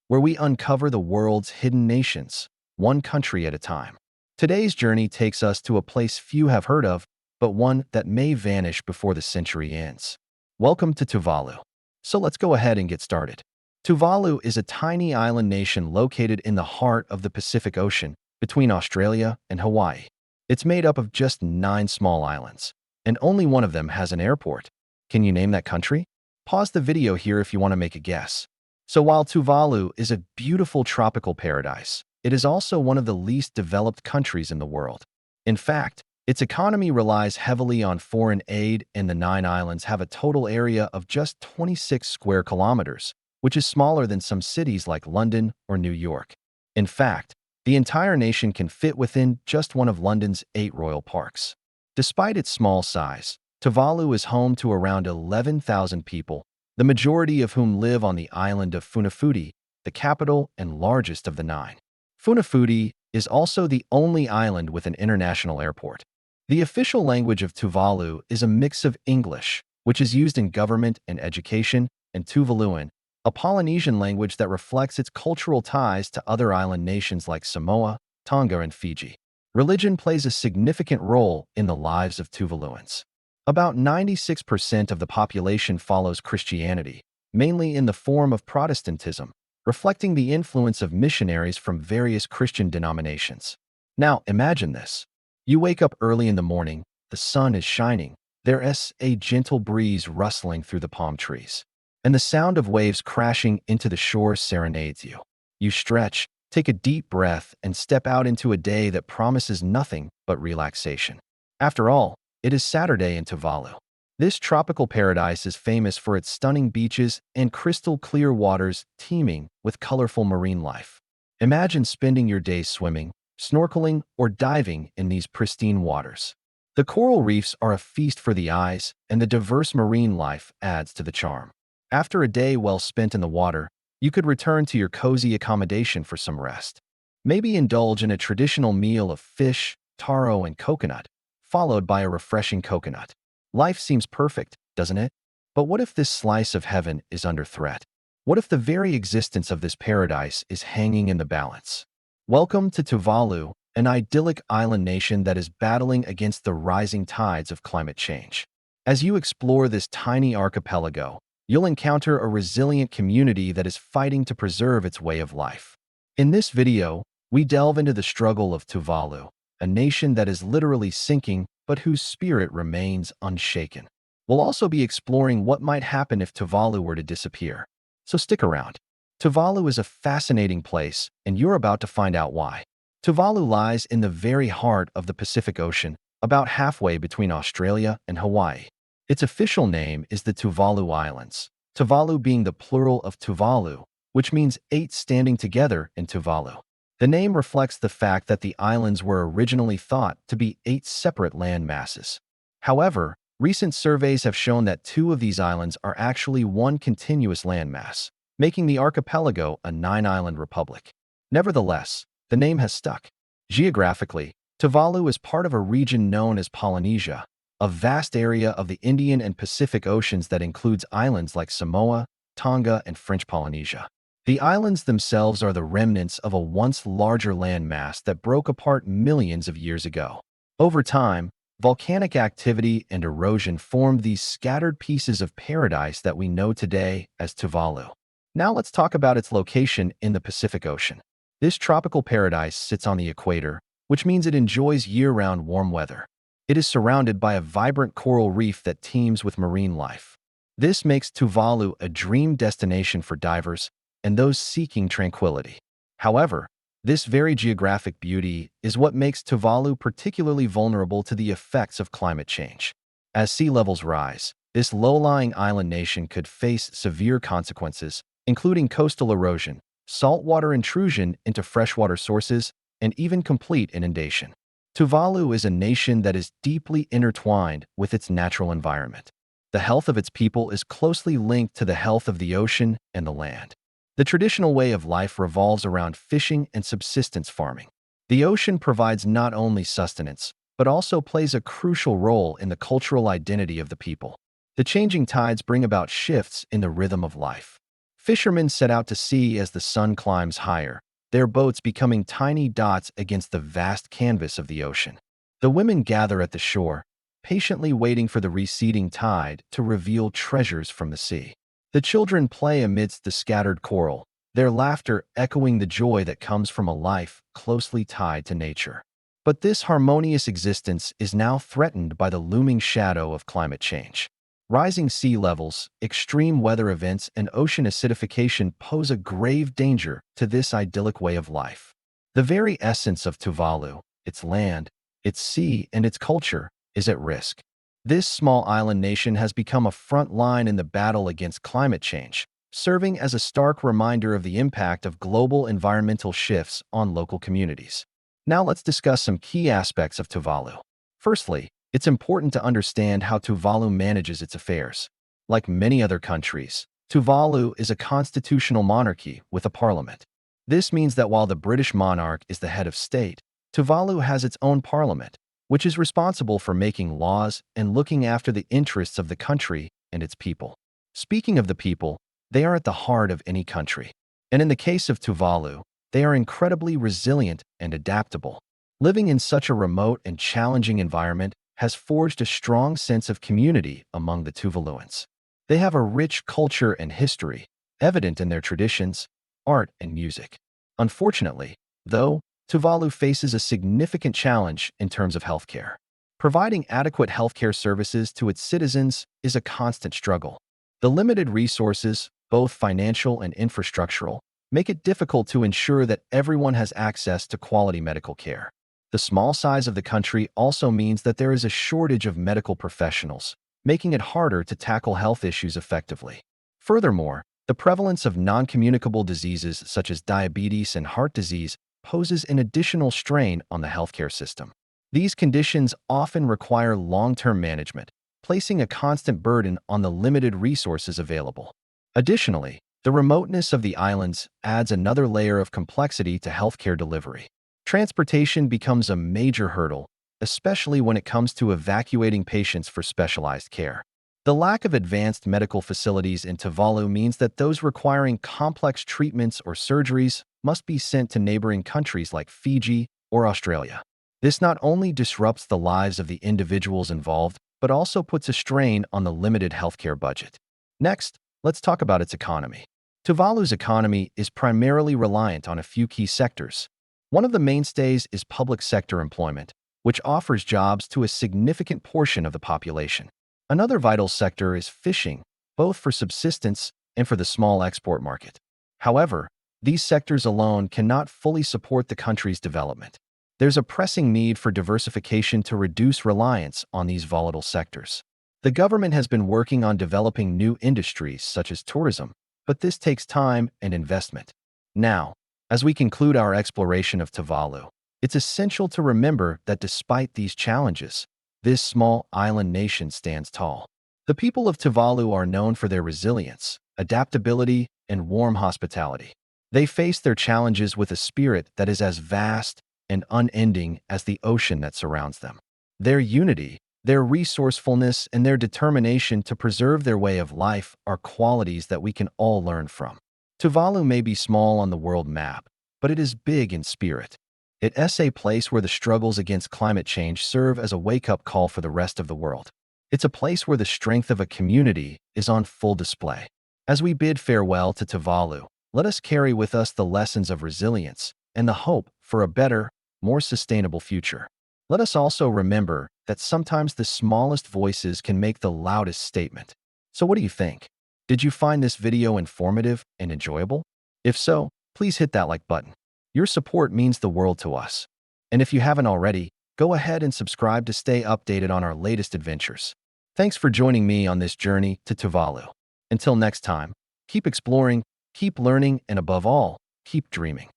where we uncover the world's hidden nations, one country at a time. Today's journey takes us to a place few have heard of, but one that may vanish before the century ends. Welcome to Tuvalu. So let's go ahead and get started. Tuvalu is a tiny island nation located in the heart of the Pacific Ocean between Australia and Hawaii. It's made up of just 9 small islands, and only one of them has an airport. Can you name that country? Pause the video here if you want to make a guess. So while Tuvalu is a beautiful tropical paradise, it is also one of the least developed countries in the world. In fact, its economy relies heavily on foreign aid, and the 9 islands have a total area of just 26 square kilometers, which is smaller than some cities like London or New York. In fact, the entire nation can fit within just one of London's 8 royal parks. Despite its small size, Tuvalu is home to around 11,000 people, the majority of whom live on the island of Funafuti, the capital and largest of the 9. Funafuti is also the only island with an international airport. The official language of Tuvalu is a mix of English, which is used in government and education, and Tuvaluan, a Polynesian language that reflects its cultural ties to other island nations like Samoa, Tonga, and Fiji. Religion plays a significant role in the lives of Tuvaluans. About 96% of the population follows Christianity, mainly in the form of Protestantism, reflecting the influence of missionaries from various Christian denominations. Now, imagine this. You wake up early in the morning, the sun is shining, there's a gentle breeze rustling through the palm trees, and the sound of waves crashing into the shore serenades you. You stretch, take a deep breath, and step out into a day that promises nothing but relaxation. After all, it is Saturday in Tuvalu. This tropical paradise is famous for its stunning beaches and crystal-clear waters teeming with colorful marine life. Imagine spending your days swimming, snorkeling, or diving in these pristine waters. The coral reefs are a feast for the eyes, and the diverse marine life adds to the charm. After a day well spent in the water, you could return to your cozy accommodation for some rest. Maybe indulge in a traditional meal of fish, taro, and coconut, followed by a refreshing coconut. Life seems perfect, doesn't it? But what if this slice of heaven is under threat? What if the very existence of this paradise is hanging in the balance? Welcome to Tuvalu, an idyllic island nation that is battling against the rising tides of climate change. As you explore this tiny archipelago, you'll encounter a resilient community that is fighting to preserve its way of life. In this video, we delve into the struggle of Tuvalu, a nation that is literally sinking but whose spirit remains unshaken. We'll also be exploring what might happen if Tuvalu were to disappear. So stick around. Tuvalu is a fascinating place, and you're about to find out why. Tuvalu lies in the very heart of the Pacific Ocean, about halfway between Australia and Hawaii. Its official name is the Tuvalu Islands, Tuvalu being the plural of Tuvalu, which means 8 standing together in Tuvalu. The name reflects the fact that the islands were originally thought to be 8 separate land masses. However, recent surveys have shown that 2 of these islands are actually one continuous landmass, making the archipelago a 9-island republic. Nevertheless, the name has stuck. Geographically, Tuvalu is part of a region known as Polynesia, a vast area of the Indian and Pacific Oceans that includes islands like Samoa, Tonga, and French Polynesia. The islands themselves are the remnants of a once larger landmass that broke apart millions of years ago. Over time, volcanic activity and erosion formed these scattered pieces of paradise that we know today as Tuvalu. Now let's talk about its location in the Pacific Ocean. This tropical paradise sits on the equator, which means it enjoys year-round warm weather. It is surrounded by a vibrant coral reef that teems with marine life. This makes Tuvalu a dream destination for divers and those seeking tranquility. However, this very geographic beauty is what makes Tuvalu particularly vulnerable to the effects of climate change. As sea levels rise, this low-lying island nation could face severe consequences, including coastal erosion, saltwater intrusion into freshwater sources, and even complete inundation. Tuvalu is a nation that is deeply intertwined with its natural environment. The health of its people is closely linked to the health of the ocean and the land. The traditional way of life revolves around fishing and subsistence farming. The ocean provides not only sustenance, but also plays a crucial role in the cultural identity of the people. The changing tides bring about shifts in the rhythm of life. Fishermen set out to sea as the sun climbs higher, their boats becoming tiny dots against the vast canvas of the ocean. The women gather at the shore, patiently waiting for the receding tide to reveal treasures from the sea. The children play amidst the scattered coral, their laughter echoing the joy that comes from a life closely tied to nature. But this harmonious existence is now threatened by the looming shadow of climate change. Rising sea levels, extreme weather events, and ocean acidification pose a grave danger to this idyllic way of life. The very essence of Tuvalu, its land, its sea, and its culture, is at risk. This small island nation has become a front line in the battle against climate change, serving as a stark reminder of the impact of global environmental shifts on local communities. Now let's discuss some key aspects of Tuvalu. Firstly, it's important to understand how Tuvalu manages its affairs. Like many other countries, Tuvalu is a constitutional monarchy with a parliament. This means that while the British monarch is the head of state, Tuvalu has its own parliament, which is responsible for making laws and looking after the interests of the country and its people. Speaking of the people, they are at the heart of any country. And in the case of Tuvalu, they are incredibly resilient and adaptable. Living in such a remote and challenging environment has forged a strong sense of community among the Tuvaluans. They have a rich culture and history, evident in their traditions, art, and music. Unfortunately, though, Tuvalu faces a significant challenge in terms of healthcare. Providing adequate healthcare services to its citizens is a constant struggle. The limited resources, both financial and infrastructural, make it difficult to ensure that everyone has access to quality medical care. The small size of the country also means that there is a shortage of medical professionals, making it harder to tackle health issues effectively. Furthermore, the prevalence of non-communicable diseases such as diabetes and heart disease poses an additional strain on the healthcare system. These conditions often require long-term management, placing a constant burden on the limited resources available. Additionally, the remoteness of the islands adds another layer of complexity to healthcare delivery. Transportation becomes a major hurdle, especially when it comes to evacuating patients for specialized care. The lack of advanced medical facilities in Tuvalu means that those requiring complex treatments or surgeries must be sent to neighboring countries like Fiji or Australia. This not only disrupts the lives of the individuals involved, but also puts a strain on the limited healthcare budget. Next, let's talk about its economy. Tuvalu's economy is primarily reliant on a few key sectors. One of the mainstays is public sector employment, which offers jobs to a significant portion of the population. Another vital sector is fishing, both for subsistence and for the small export market. However, these sectors alone cannot fully support the country's development. There's a pressing need for diversification to reduce reliance on these volatile sectors. The government has been working on developing new industries such as tourism, but this takes time and investment. Now, as we conclude our exploration of Tuvalu, it's essential to remember that despite these challenges, this small island nation stands tall. The people of Tuvalu are known for their resilience, adaptability, and warm hospitality. They face their challenges with a spirit that is as vast and unending as the ocean that surrounds them. Their unity, their resourcefulness, and their determination to preserve their way of life are qualities that we can all learn from. Tuvalu may be small on the world map, but it is big in spirit. It is a place where the struggles against climate change serve as a wake-up call for the rest of the world. It's a place where the strength of a community is on full display. As we bid farewell to Tuvalu, let us carry with us the lessons of resilience and the hope for a better, more sustainable future. Let us also remember that sometimes the smallest voices can make the loudest statement. So what do you think? Did you find this video informative and enjoyable? If so, please hit that like button. Your support means the world to us. And if you haven't already, go ahead and subscribe to stay updated on our latest adventures. Thanks for joining me on this journey to Tuvalu. Until next time, keep exploring, keep learning, and above all, keep dreaming.